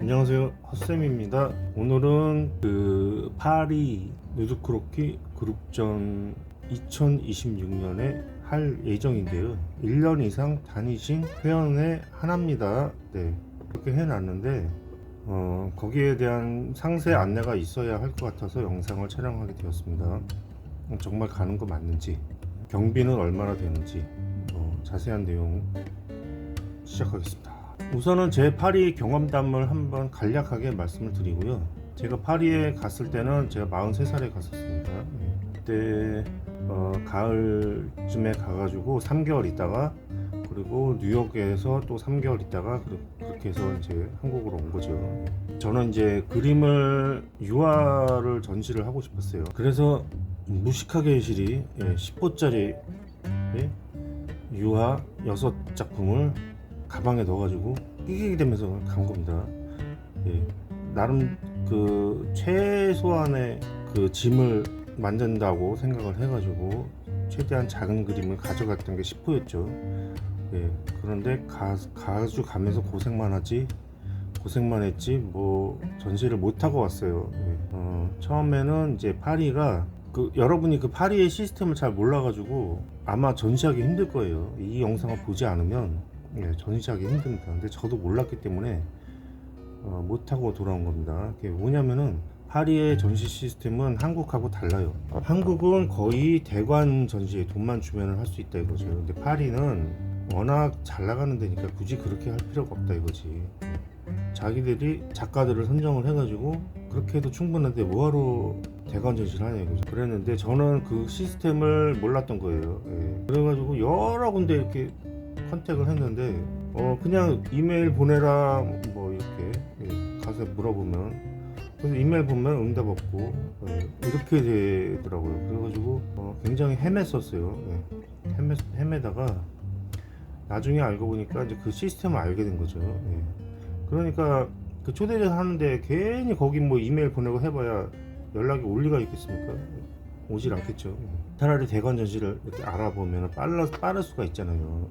안녕하세요, 헛쌤입니다. 오늘은 파리 누드크로키 그룹전 2026년에 할 예정인데요. 1년 이상 다니신 회원의 하나입니다. 네, 그렇게 해놨는데 거기에 대한 상세 안내가 있어야 할 것 같아서 영상을 촬영하게 되었습니다. 정말 가는 거 맞는지, 경비는 얼마나 되는지 자세한 내용 시작하겠습니다. 우선은 제 파리 경험담을 한번 간략하게 말씀을 드리고요. 제가 파리에 갔을 때는 제가 43살에 갔었습니다. 그때 가을쯤에 가가지고 3개월 있다가, 그리고 뉴욕에서 또 3개월 있다가 그렇게 해서 이제 한국으로 온 거죠. 저는 이제 그림을 유화를 전시를 하고 싶었어요. 그래서 무식하게 실이 10호짜리 유화 6작품을 가방에 넣어가지고 끼게 되면서 간 겁니다. 나름 그 최소한의 그 짐을 만든다고 생각을 해가지고 최대한 작은 그림을 가져갔던 게 10호였죠. 그런데 가면서 고생만 했지 뭐 전시를 못 하고 왔어요. 처음에는 이제 파리가 여러분이 그 파리의 시스템을 잘 몰라가지고 아마 전시하기 힘들 거예요. 이 영상을 보지 않으면 전시하기 힘듭니다. 근데 저도 몰랐기 때문에 못하고 돌아온 겁니다. 그게 뭐냐면은 파리의 전시 시스템은 한국하고 달라요. 한국은 거의 대관 전시에 돈만 주면 할 수 있다 이거죠. 근데 파리는 워낙 잘 나가는 데니까 굳이 그렇게 할 필요가 없다 이거지. 자기들이 작가들을 선정을 해가지고 그렇게 해도 충분한데 뭐하러 대관 전시를 하냐 이거죠. 그랬는데 저는 그 시스템을 몰랐던 거예요. 그래가지고 여러 군데 이렇게 컨택을 했는데 그냥 이메일 보내라 뭐 이렇게 가서 물어보면, 그래서 이메일 보면 응답 없고 이렇게 되더라고요. 그래가지고 굉장히 헤맸었어요. 헤매다가 나중에 알고 보니까 이제 그 시스템을 알게 된 거죠. 그러니까 그 초대를 하는데 괜히 거기 뭐 이메일 보내고 해봐야 연락이 올 리가 있겠습니까? 오질 않겠죠. 차라리 대관 전시를 이렇게 알아보면 빠를 수가 있잖아요.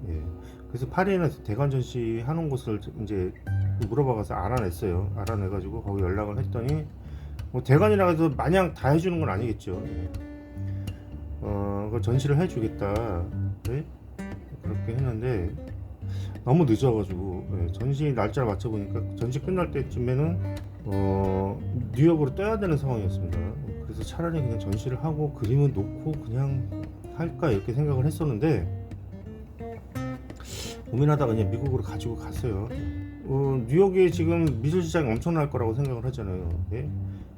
그래서 파리에는 대관 전시 하는 곳을 이제 물어봐가서 알아냈어요. 알아내가지고 거기 연락을 했더니 뭐 대관이라 해서 마냥 다 해주는 건 아니겠죠. 그 전시를 해주겠다. 그렇게 했는데 너무 늦어가지고 전시 날짜를 맞춰보니까 전시 끝날 때쯤에는 뉴욕으로 떠야 되는 상황이었습니다. 그래서 차라리 그냥 전시를 하고 그림은 놓고 그냥 할까 이렇게 생각을 했었는데, 고민하다가 그냥 미국으로 가지고 갔어요. 뉴욕에 지금 미술시장이 엄청날 거라고 생각을 하잖아요.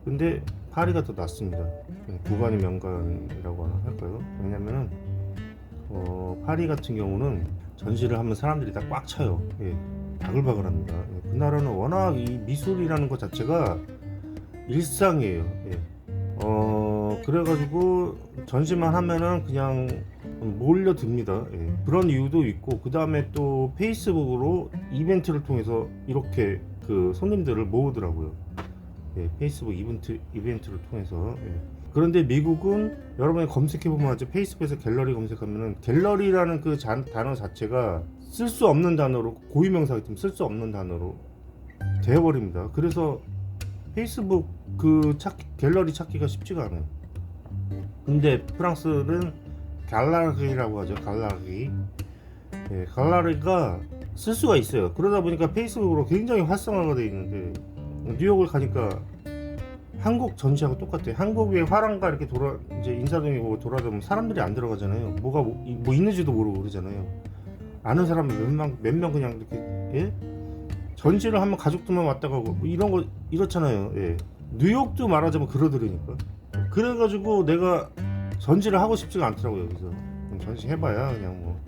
근데 파리가 더 낫습니다. 구간이 명간이라고 할까요? 왜냐면은 파리 같은 경우는 전시를 하면 사람들이 다 꽉 차요. 바글바글합니다. 그 나라는 워낙 이 미술이라는 것 자체가 일상이에요. 그래가지고 전시만 하면은 그냥 몰려듭니다. 그런 이유도 있고, 그 다음에 또 페이스북으로 이벤트를 통해서 이렇게 그 손님들을 모으더라고요. 페이스북 이벤트를 통해서. 그런데 미국은 여러분이 검색해보면 아주 페이스북에서 갤러리 검색하면은 갤러리라는 그 단어 자체가 쓸 수 없는 단어로, 고유명사이기 때문에 쓸 수 없는 단어로 되어버립니다. 그래서 페이스북 갤러리 찾기가 쉽지가 않아요. 근데 프랑스는 갈라리라고 하죠. 갈라리가 쓸 수가 있어요. 그러다 보니까 페이스북으로 굉장히 활성화가 되어 있는데, 뉴욕을 가니까 한국 전시하고 똑같아요. 한국의 화랑가 이렇게 이제 인사동에 보고 돌아다니면 사람들이 안 들어가잖아요. 뭐가 뭐 있는지도 모르고 그러잖아요. 아는 사람 몇 명 그냥 이렇게 전시를 하면 가족들만 왔다 가고 뭐 이런 거 이렇잖아요. 뉴욕도 말하자면 그러더라니까. 그래가지고 내가 전시를 하고 싶지가 않더라고요. 여기서 전시 해봐야 그냥 뭐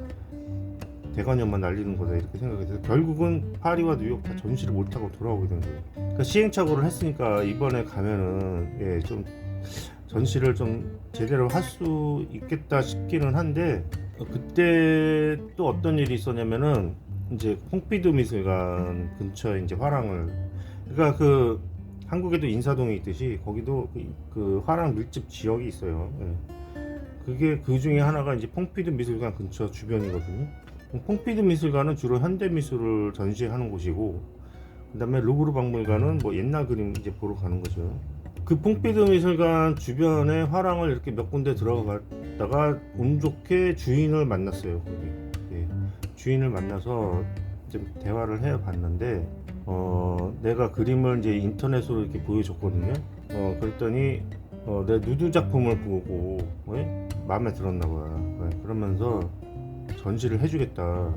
대관료만 날리는 거다 이렇게 생각해서 결국은 파리와 뉴욕 다 전시를 못하고 돌아오게 된 거예요. 그러니까 시행착오를 했으니까 이번에 가면은 좀 전시를 좀 제대로 할 수 있겠다 싶기는 한데, 그때 또 어떤 일이 있었냐면은 이제 퐁피두 미술관 근처에 이제 화랑을, 그러니까 그 한국에도 인사동이 있듯이 거기도 그 화랑 밀집 지역이 있어요. 그게 그 중에 하나가 이제 퐁피두 미술관 근처 주변이거든요. 퐁피두 미술관은 주로 현대 미술을 전시하는 곳이고, 그다음에 루브르 박물관은 뭐 옛날 그림 이제 보러 가는 거죠. 그 퐁피드 미술관 주변에 화랑을 이렇게 몇 군데 들어갔다가 운 좋게 주인을 만났어요. 거기 예. 주인을 만나서 좀 대화를 해봤는데 내가 그림을 이제 인터넷으로 이렇게 보여줬거든요. 그랬더니 내 누드 작품을 보고 마음에 들었나 봐. 그러면서 전시를 해주겠다.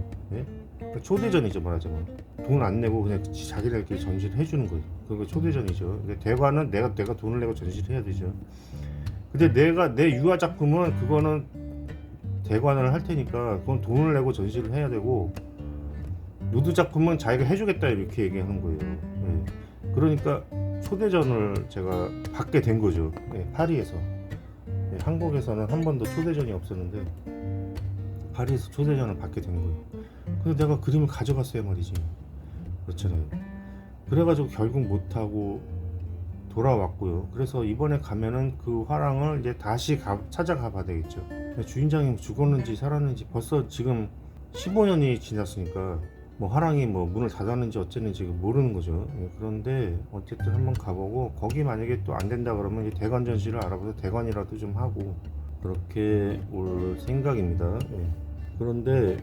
그러니까 초대전이죠, 말하자면. 돈 안 내고 그냥 자기들끼리 전시를 해주는 거예요. 그거 초대전이죠. 근데 대관은 내가 돈을 내고 전시를 해야 되죠. 근데 내 유화 작품은 그거는 대관을 할 테니까 그건 돈을 내고 전시를 해야 되고, 누드 작품은 자기가 해주겠다 이렇게 얘기하는 거예요. 그러니까 초대전을 제가 받게 된 거죠. 파리에서. 한국에서는 한 번도 초대전이 없었는데 파리에서 초대전을 받게 된 거예요. 그래서 내가 그림을 가져갔어야 말이지. 그렇잖아요. 그래가지고 결국 못하고 돌아왔고요. 그래서 이번에 가면은 그 화랑을 이제 다시 찾아가 봐야 되겠죠. 주인장이 죽었는지 살았는지 벌써 지금 15년이 지났으니까 뭐 화랑이 뭐 문을 닫았는지 어쨌는지 모르는 거죠. 그런데 어쨌든 한번 가보고, 거기 만약에 또 안 된다 그러면 이제 대관 전시를 알아봐서 대관이라도 좀 하고 그렇게 올 생각입니다. 그런데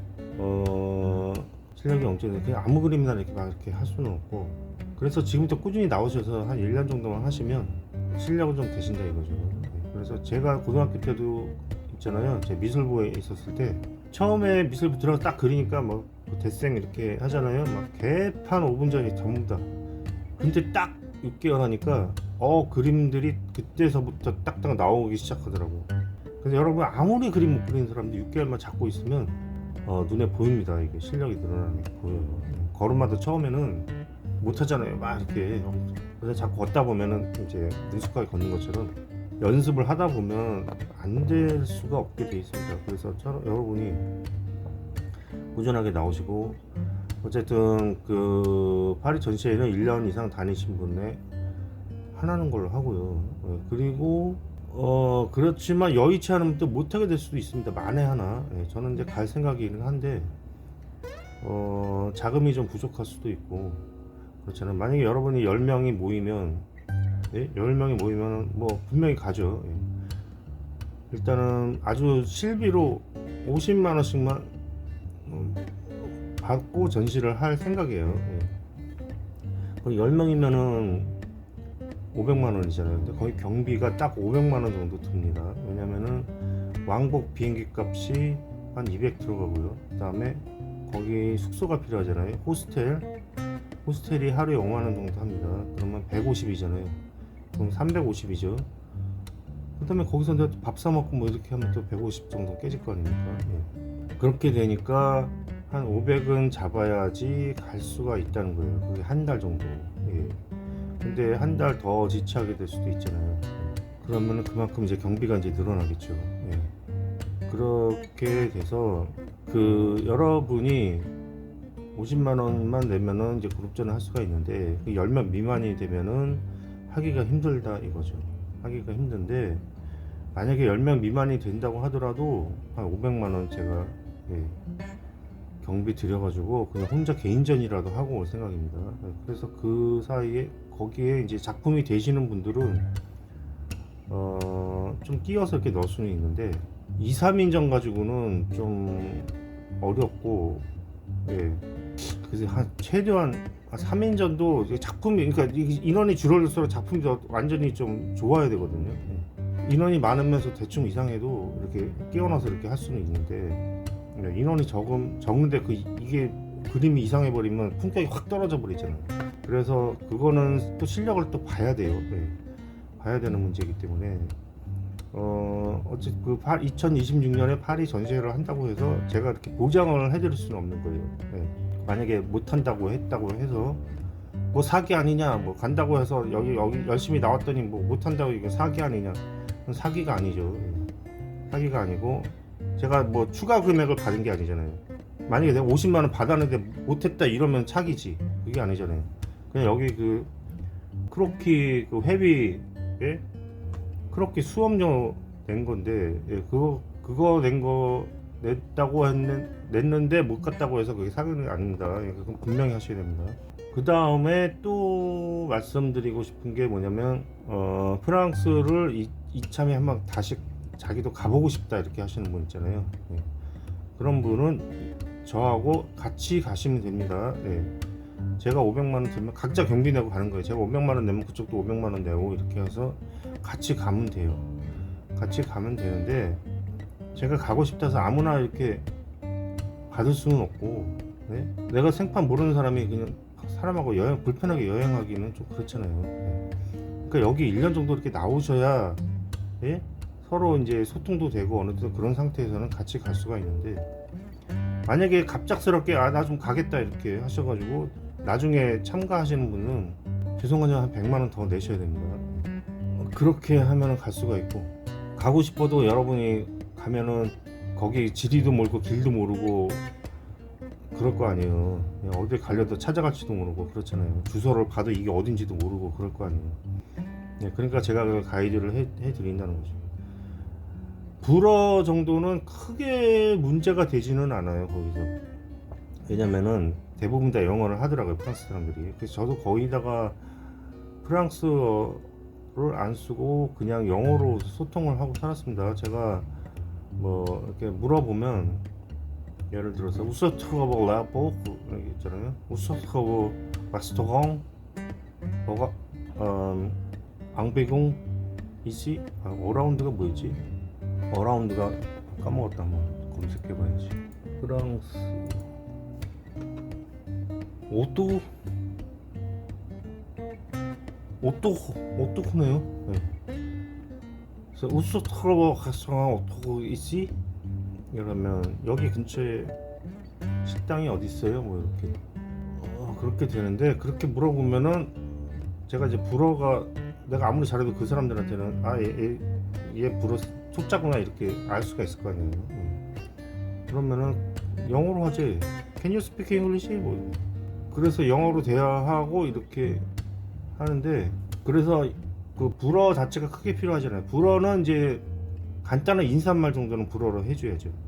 실력이 엄청 그냥 아무 그림이나 이렇게 막 이렇게 할 수는 없고, 그래서 지금부터 꾸준히 나오셔서 한 1년 정도만 하시면 실력은 좀 되신다 이거죠. 그래서 제가 고등학교 때도 있잖아요. 제 미술부에 있었을 때 처음에 미술부 들어가서 딱 그리니까 뭐 데생 이렇게 하잖아요. 막 개판 5분 전이 전부 다. 근데 딱 6개월 하니까 그림들이 그때서부터 딱딱 나오기 시작하더라고. 그래서 여러분 아무리 그림 못 그리는 사람도 6개월만 잡고 있으면 눈에 보입니다. 이게 실력이 늘어나는 게 보여요. 걸음마도 처음에는 못 하잖아요. 막 이렇게. 그래서 자꾸 걷다 보면은 이제 능숙하게 걷는 것처럼 연습을 하다 보면 안 될 수가 없게 돼 있습니다. 그래서 여러분이 꾸준하게 나오시고, 어쨌든 그 파리 전시회는 1년 이상 다니신 분에 하나는 걸로 하고요. 그리고 그렇지만 여의치 않으면 또 못하게 될 수도 있습니다. 만에 하나. 저는 이제 갈 생각이긴 한데 자금이 좀 부족할 수도 있고 그렇잖아요. 만약에 여러분이 10명이 모이면 10명이 모이면 뭐 분명히 가죠. 일단은 아주 실비로 50만 원씩만 받고 전시를 할 생각이에요. 10명이면은 500만 원이잖아요. 근데 거의 경비가 딱 500만 원 정도 듭니다. 왜냐면은 왕복 비행기 값이 한 200 들어가고요. 그 다음에 거기 숙소가 필요하잖아요. 호스텔이 하루에 5만 원 정도 합니다. 그러면 150이잖아요. 그럼 350이죠. 그 다음에 거기서 밥 사 먹고 뭐 이렇게 하면 또 150 정도 깨질 거 아닙니까? 그렇게 되니까 한 500은 잡아야지 갈 수가 있다는 거예요. 그게 한 달 정도. 근데 한 달 더 지체하게 될 수도 있잖아요. 그러면 그만큼 이제 경비가 이제 늘어나겠죠. 그렇게 돼서 그 여러분이 50만 원만 내면은 이제 그룹전을 할 수가 있는데, 그 10명 미만이 되면은 하기가 힘들다 이거죠. 하기가 힘든데, 만약에 10명 미만이 된다고 하더라도 한 500만 원 제가 경비 들여가지고 그냥 혼자 개인전이라도 하고 올 생각입니다. 그래서 그 사이에 거기에 이제 작품이 되시는 분들은 좀 끼워서 이렇게 넣을 수는 있는데 2, 3인전 가지고는 좀 어렵고, 그래서 최대한 3인전도 작품이, 그러니까 인원이 줄어들수록 작품이 완전히 좀 좋아야 되거든요. 인원이 많으면서 대충 이상해도 이렇게 끼워넣어서 이렇게 할 수는 있는데, 인원이 적은데 이게 그림이 이상해 버리면 품격이 확 떨어져 버리잖아요. 그래서 그거는 또 실력을 또 봐야 돼요. 봐야 되는 문제이기 때문에 어쨌든 그 2026년에 파리 전시회를 한다고 해서 제가 이렇게 보장을 해드릴 수는 없는 거예요. 만약에 못 한다고 했다고 해서 뭐 사기 아니냐, 뭐 간다고 해서 여기 열심히 나왔더니 뭐 못 한다고 이게 사기 아니냐? 그건 사기가 아니죠. 사기가 아니고 제가 뭐 추가 금액을 받은 게 아니잖아요. 만약에 내가 50만 원 받았는데 못했다 이러면 사기지. 그게 아니잖아요. 그냥 여기 그 크로키 그 회비 크로키 수업료 낸 건데, 그거 낸 거 냈다고 냈는데 못 갔다고 해서 그게 사기는 아닙니다. 그건 분명히 하셔야 됩니다. 그 다음에 또 말씀드리고 싶은 게 뭐냐면 프랑스를 이참에 한번 다시 자기도 가보고 싶다 이렇게 하시는 분 있잖아요. 네. 그런 분은 저하고 같이 가시면 됩니다. 네. 제가 500만 원 들면 각자 경비 내고 가는 거예요. 제가 500만 원 내면 그쪽도 500만 원 내고 이렇게 해서 같이 가면 돼요. 같이 가면 되는데 제가 가고 싶다 해서 아무나 이렇게 받을 수는 없고, 네? 내가 생판 모르는 사람이 그냥 사람하고 불편하게 여행하기는 좀 그렇잖아요. 네. 그러니까 여기 1년 정도 이렇게 나오셔야, 예? 서로 이제 소통도 되고 어느 정도 그런 상태에서는 같이 갈 수가 있는데, 만약에 갑작스럽게 나 좀 가겠다 이렇게 하셔가지고 나중에 참가하시는 분은 죄송하지만 한 100만 원 더 내셔야 됩니다. 그렇게 하면은 갈 수가 있고, 가고 싶어도 여러분이 가면은 거기 지리도 모르고 길도 모르고 그럴 거 아니에요. 그냥 어딜 가려도 찾아갈지도 모르고 그렇잖아요. 주소를 봐도 이게 어딘지도 모르고 그럴 거 아니에요. 네, 그러니까 제가 그 가이드를 해드린다는 거죠. 불어 정도는 크게 문제가 되지는 않아요, 거기서. 왜냐면은 대부분 다 영어를 하더라고요, 프랑스 사람들이. 그래서 저도 거기다가 프랑스어를 안 쓰고 그냥 영어로 소통을 하고 살았습니다. 제가 뭐 이렇게 물어보면, 예를 들어서 우서트커버 라보 있잖아요. 우서트커버 마스터공 뭐가 앙베공 이시 어라운드가 뭐였지? 어라운드가 까먹었다. 한번 검색해봐야지. 프랑스 오토코네요. 네. 그래서 우서트커버 가스랑 오토코 이시 이러면 여기 근처에 식당이 어디 있어요? 뭐 이렇게 그렇게 되는데, 그렇게 물어보면은 제가 이제 불어가 내가 아무리 잘해도 그 사람들한테는 얘 불어 초짜구나 이렇게 알 수가 있을 거 아니에요. 그러면은 영어로 하지. Can you speak English? 뭐 그래서 영어로 대화하고 이렇게 하는데, 그래서 그 불어 자체가 크게 필요하잖아요. 불어는 이제 간단한 인사말 정도는 불어로 해줘야죠.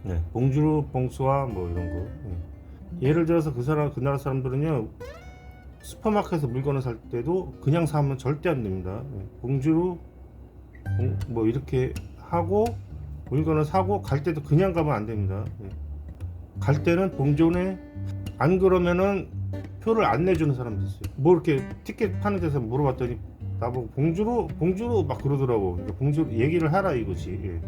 네, 봉주르, 봉수아 뭐 이런 거. 네. 예를 들어서 그 나라 사람들은요, 슈퍼마켓에서 물건을 살 때도 그냥 사면 절대 안 됩니다. 네. 봉주르, 뭐 이렇게 하고 물건을 사고 갈 때도 그냥 가면 안 됩니다. 네. 갈 때는 봉존에, 안 그러면은 표를 안 내주는 사람도 있어요. 뭐 이렇게 티켓 파는 데서 물어봤더니 나보고 봉주로 막 그러더라고. 그러니까 봉주로 얘기를 하라 이거지. 예.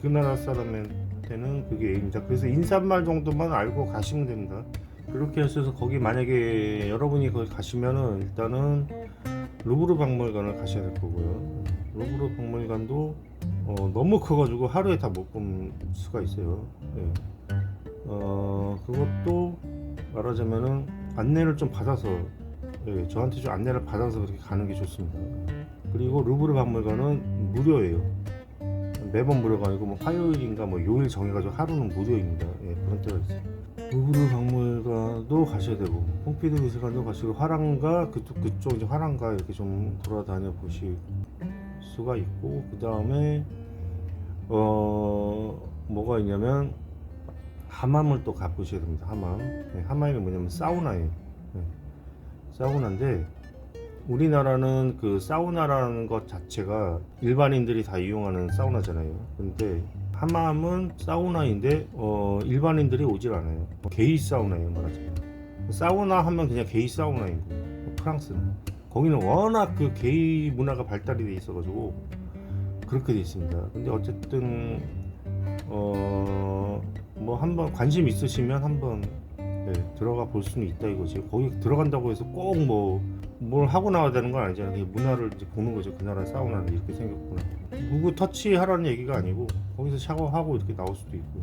그 나라 사람한테는 그게 예입니다. 그래서 인사말 정도만 알고 가시면 됩니다. 그렇게 하셔서 거기 만약에 여러분이 거기 가시면은 일단은 루브르 박물관을 가셔야 될 거고요. 루브르 박물관도 너무 커가지고 하루에 다 못 볼 수가 있어요. 예. 그것도 말하자면은 안내를 좀 받아서, 예, 저한테 좀 안내를 받아서 그렇게 가는 게 좋습니다. 그리고 루브르 박물관은 무료예요. 매번 무료가 아니고 뭐 화요일인가 뭐 요일 정해가지고 하루는 무료입니다. 예, 그런 때가 있어요. 루브르 박물관도 가셔야 되고, 퐁피두 미술관도 가시고, 화랑가 그쪽 이제 화랑가 이렇게 좀 돌아다녀 보실 수가 있고, 그 다음에 뭐가 있냐면 하맘을 또 가보셔야 됩니다. 하맘. 네, 하맘이 뭐냐면 사우나예요. 네, 사우나인데 우리나라는 그 사우나라는 것 자체가 일반인들이 다 이용하는 사우나잖아요. 근데 하맘은 사우나인데 일반인들이 오질 않아요. 게이 사우나예요, 말하자면. 사우나 하면 그냥 게이 사우나인 거예요. 프랑스는 거기는 워낙 그 게이 문화가 발달이 돼 있어가지고 그렇게 돼 있습니다. 근데 어쨌든 뭐 한번 관심 있으시면 한번, 네, 들어가 볼 수는 있다 이거지. 거기 들어간다고 해서 꼭 뭐 뭘 하고 나와야 되는 건 아니잖아요. 그냥 문화를 이제 보는 거죠. 그 나라 사우나는 이렇게 생겼구나. 누구 터치하라는 얘기가 아니고 거기서 샤워하고 이렇게 나올 수도 있고.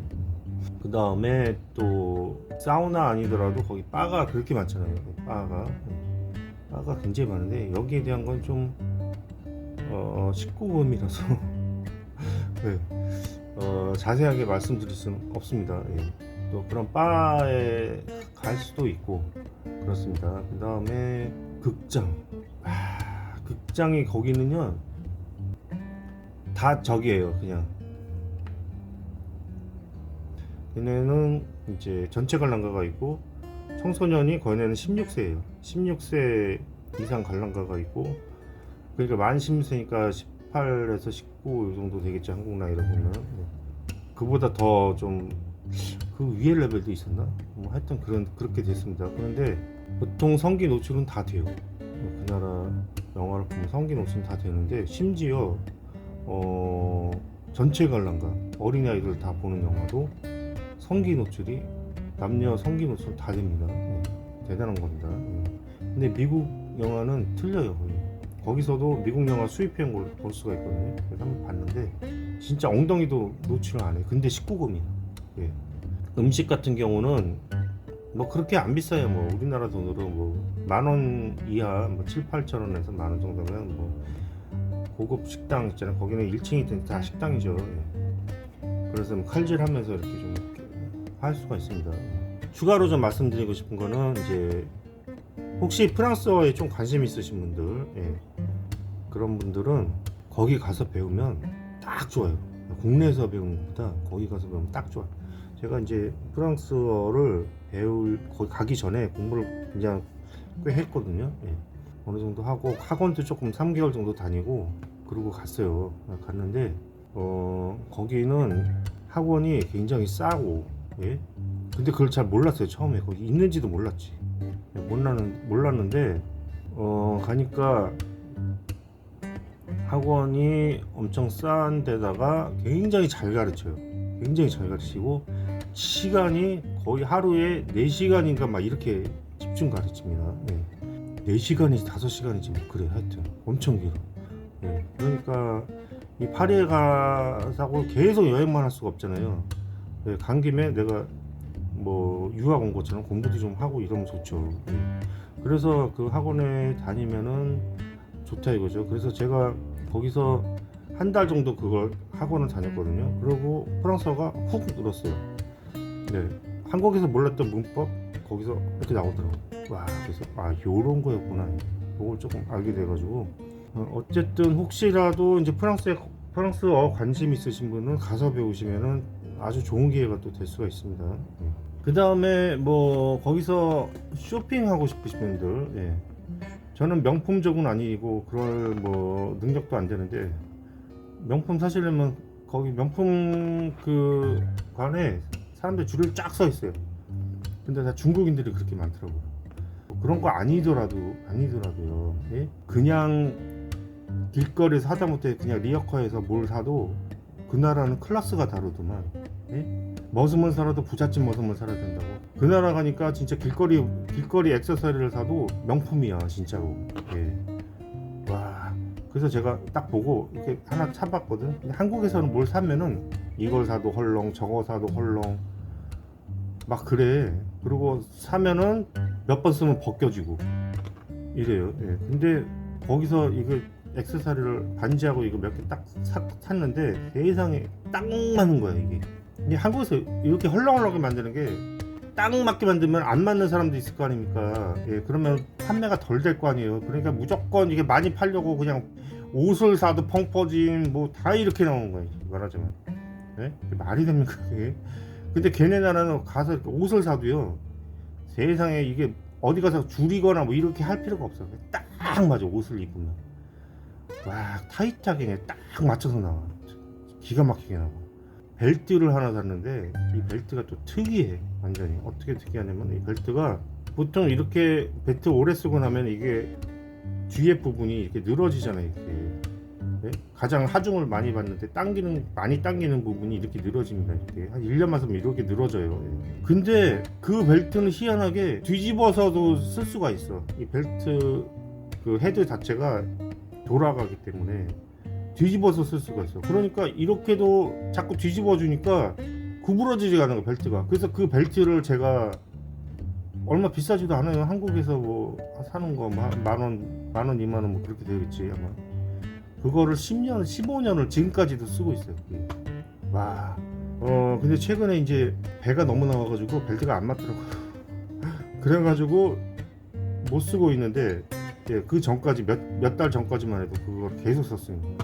그 다음에 또 사우나 아니더라도 거기 바가 그렇게 많잖아요. 바가 굉장히 많은데 여기에 대한 건 좀 19금이라서 네. 자세하게 말씀드릴 수는 없습니다. 예. 또 그런 바에 갈 수도 있고 그렇습니다. 그 다음에 극장이 거기는요 다 저기예요. 그냥 얘네는 이제 전체 관람가가 있고 청소년이 거기는 16세예요. 16세 이상 관람가가 있고, 그러니까 만 16세니까 18에서 19 이 정도 되겠죠, 한국 나이로 보면. 그보다 더 좀 그 위에 레벨도 있었나? 뭐 하여튼 그렇게 됐습니다. 그런데 보통 성기 노출은 다 돼요. 그 나라 영화를 보면 성기 노출은 다 되는데, 심지어 전체 관람가 어린아이들 다 보는 영화도 성기 노출이, 남녀 성기 노출 다 됩니다. 대단한 겁니다. 근데 미국 영화는 틀려요. 거기서도 미국 영화 수입해온 걸 볼 수가 있거든요. 그래서 한번 봤는데 진짜 엉덩이도 노출을 안 해요. 근데 19금이야. 음식 같은 경우는 뭐 그렇게 안 비싸요. 뭐 우리나라 돈으로 뭐 10,000원 이하, 뭐 7, 8천 원에서 10,000원 정도면 뭐 고급 식당 있잖아요. 거기는 1층이 다 식당이죠. 그래서 뭐 칼질하면서 이렇게 좀 이렇게 할 수가 있습니다. 추가로 좀 말씀드리고 싶은 거는, 이제 혹시 프랑스어에 좀 관심 있으신 분들, 그런 분들은 거기 가서 배우면 딱 좋아요. 국내에서 배우는 것보다 거기 가서 배우면 딱 좋아요. 제가 이제 프랑스어를 거기 가기 전에 공부를 그냥 꽤 했거든요. 어느 정도 하고 학원도 조금 3개월 정도 다니고 그러고 갔어요. 갔는데 거기는 학원이 굉장히 싸고, 근데 그걸 잘 몰랐어요. 처음에 거기 있는지도 몰랐지. 몰랐는데 가니까 학원이 엄청 싼 데다가 굉장히 잘 가르쳐요. 굉장히 잘 가르치고 시간이 거의 하루에 4시간인가 막 이렇게 집중 가르칩니다. 4시간인지 5시간인지 뭐 그래. 하여튼 엄청 길어. 그러니까 이 파리에 가서 계속 여행만 할 수가 없잖아요. 간 김에 내가 뭐 유학 온 것처럼 공부도 좀 하고 이러면 좋죠. 그래서 그 학원에 다니면은 좋다 이거죠. 그래서 제가 거기서 한 달 정도 그걸 학원을 다녔거든요. 그리고 프랑스어가 훅 늘었어요. 한국에서 몰랐던 문법 거기서 이렇게 나오더라고요. 와, 그래서 요런 거였구나. 그걸 조금 알게 돼가지고, 어쨌든 혹시라도 이제 프랑스어 관심 있으신 분은 가서 배우시면은 아주 좋은 기회가 또 될 수가 있습니다. 그 다음에 뭐 거기서 쇼핑하고 싶으신 분들, 저는 명품족은 아니고 그럴 뭐 능력도 안 되는데, 명품 사시려면 거기 명품 그 관에 사람들 줄을 쫙 서 있어요. 근데 다 중국인들이 그렇게 많더라고요. 그런 거 아니더라도요. 그냥 길거리에서 하다못해 그냥 리어커에서 뭘 사도 그 나라는 클래스가 다르더만. 머슴을 살아도 부잣집 머슴을 살아야 된다고. 그 나라 가니까 진짜 길거리 액세서리를 사도 명품이야 진짜로. 와, 그래서 제가 딱 보고 이렇게 하나 사봤거든. 근데 한국에서는 뭘 사면은 이걸 사도 헐렁, 저거 사도 헐렁 막 그래. 그리고 사면은 몇 번 쓰면 벗겨지고 이래요. 근데 거기서 이거 액세서리를 반지하고 이거 몇 개 딱 샀는데 세상에 딱 맞는 거야 이게. 근데 한국에서 이렇게 헐렁헐렁하게 만드는 게 딱 맞게 만들면 안 맞는 사람도 있을 거 아닙니까? 그러면 판매가 덜 될 거 아니에요. 그러니까 무조건 이게 많이 팔려고 그냥 옷을 사도 펑퍼짐 뭐 다 이렇게 나오는 거예요. 말하자면. 말이 됩니까 그게? 근데 걔네 나라는 가서 이렇게 옷을 사도요, 세상에 이게 어디 가서 줄이거나 뭐 이렇게 할 필요가 없어. 딱 맞아. 옷을 입으면 와, 타이트하게 그냥 딱 맞춰서 나와. 기가 막히게 나와. 벨트를 하나 샀는데 이 벨트가 또 특이해. 완전히 어떻게 특이하냐면, 이 벨트가 보통 이렇게 벨트 오래 쓰고 나면 이게 뒤에 부분이 이렇게 늘어지잖아요. 이렇게. 가장 하중을 많이 받는데 많이 당기는 부분이 이렇게 늘어집니다. 이렇게 한 1년만 쓰면 이렇게 늘어져요. 근데 그 벨트는 희한하게 뒤집어서도 쓸 수가 있어. 이 벨트 그 헤드 자체가 돌아가기 때문에 뒤집어서 쓸 수가 있어. 그러니까 이렇게도 자꾸 뒤집어 주니까 구부러지지가 않은 거, 벨트가. 그래서 그 벨트를 제가 얼마 비싸지도 않아요. 한국에서 뭐 사는 거 10,000원, 20,000원 뭐 그렇게 되겠지 아마. 그거를 10년, 15년을 지금까지도 쓰고 있어요. 와. 근데 최근에 이제 배가 너무 나와가지고 벨트가 안 맞더라고요. 그래가지고 못 쓰고 있는데, 그 전까지 몇 달 전까지만 해도 그걸 계속 썼습니다.